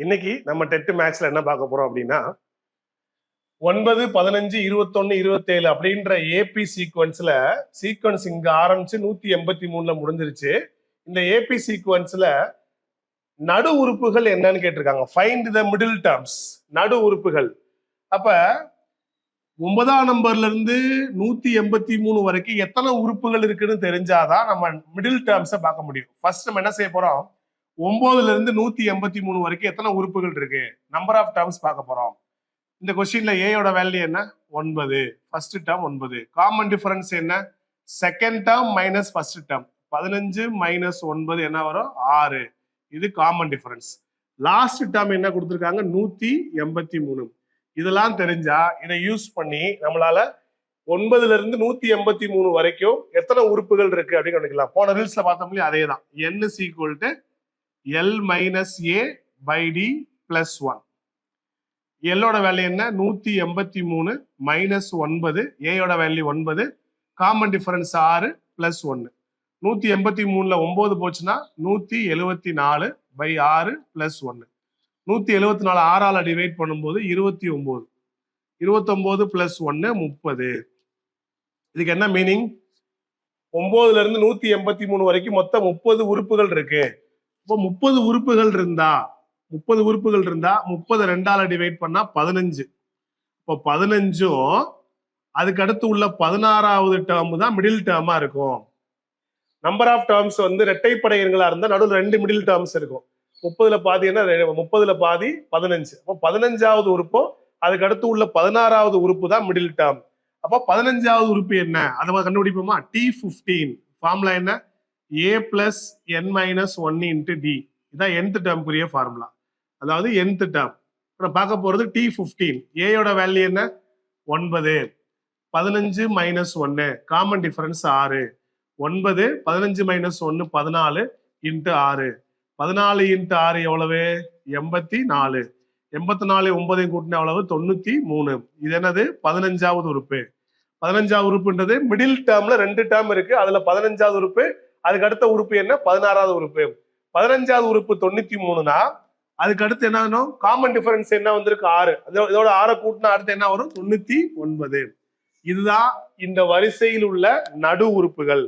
இன்னைக்கு நம்ம டெட் மேக்ஸ்ல என்ன பார்க்க போறோம் அப்படின்னா 9, 15, 21, 27 அப்படின்ற ஏபி சீக்வன்ஸ் இங்க ஆரம்பிச்சு 183ல முடிஞ்சிருச்சு. இந்த ஏபி சீக்வன்ஸ்ல நடு உறுப்புகள் என்னன்னு கேட்டிருக்காங்க. ஃபைண்ட் த மிடில் டேர்ம்ஸ், நடு உறுப்புகள். அப்ப 9ஆம் நம்பர்ல இருந்து 183 வரைக்கும் எத்தனை உறுப்புகள் இருக்குன்னு தெரிஞ்சாதான் நம்ம மிடில் டேர்ம்ஸை பார்க்க முடியும். ஃபர்ஸ்ட் நம்ம என்ன செய்ய போறோம், 9ல இருந்து 183 வரைக்கும் எத்தனை உறுப்புகள் இருக்கு, நம்பர் ஆஃப் டேர்ம்ஸ் பார்க்க போறோம். இந்த கொஸ்டின்ல ஏயோட வேல்யூ என்ன, 9. First term 9. காமன் டிஃபரன்ஸ் என்ன, second term minus first term. 15 minus 9 என்ன வரும், 6. இது காமன் டிஃபரன்ஸ். லாஸ்ட் டேர்ம் என்ன கொடுத்துருக்காங்க, 183. இதெல்லாம் தெரிஞ்சா இதை யூஸ் பண்ணி நம்மளால 9ல இருந்து 183 வரைக்கும் எத்தனை உறுப்புகள் இருக்கு அப்படின்னு கண்டுக்கலாம். போன ரீல்ஸ்ல பார்த்தோம் அதே தான். n is equal to L minus A by D plus 1. எல்லோட வேல்யூ என்ன, 183 மைனஸ் 9. ஏயோட வேல்யூ 9. Common difference 6 plus 1. 183ல 9 போச்சுன்னா 174 பை 6 பிளஸ் 1. 174 6ஆல டிவைட் பண்ணும்போது 29. 29 பிளஸ் 1 30. இதுக்கு என்ன மீனிங், 9ல இருந்து 183 வரைக்கும் மொத்தம் 30 உறுப்புகள் இருக்கு. இப்போ 30 உறுப்புகள் இருந்தா 30 2ஆல டிவைட் பண்ணா 15. இப்போ 15ம் அதுக்கு அடுத்து உள்ள 16வது டேர்ம் தான் மிடில் டேர்மா இருக்கும். நம்பர் ஆஃப் டேர்ம்ஸ் வந்து இரட்டைப்படை எண்களா இருந்தா நடுவில் 2 மிடில் டேர்ம்ஸ் இருக்கும். 30ல பாதி என்ன, 30ல பாதி 15. அப்போ 15வது உறுப்பும் அதுக்கு அடுத்து உள்ள 16வது உறுப்பு தான் மிடில் டேர்ம். அப்போ 15வது உறுப்பு என்ன, அதை கண்டுபிடிப்போமா. T15 ஃபார்முலா என்ன, A plus n minus 1 into d. இதான் nth டேர்முக்குரிய ஃபார்முலா, அதாவது nth டேர்ம். பார்க்க போறது T15. ஏயோட வேல்யூ என்ன, 9. 15 minus 1 common difference 6. 9 15 minus 1 14 into 6. 14 into 6 எவ்வளவு, 84. 84 9 கூட்டின எவ்வளவு, 93. இது என்னது, 15வது உறுப்பு. 15வது உறுப்புன்றது மிடில் டேர்ம்ல 2 டேர்ம் இருக்கு. அதுல 15வது உறுப்பு, அதுக்கு அடுத்த உறுப்பு என்ன, 16வது உறுப்பு. 15வது உறுப்பு 93னா அதுக்கு அடுத்து என்ன வேணும், காமன் டிஃபரன்ஸ் என்ன வந்திருக்கு, 6. இதோட 6 கூட்டினா அடுத்து என்ன வரும், 99. இதுதான் இந்த வரிசையில் உள்ள நடு உறுப்புகள்.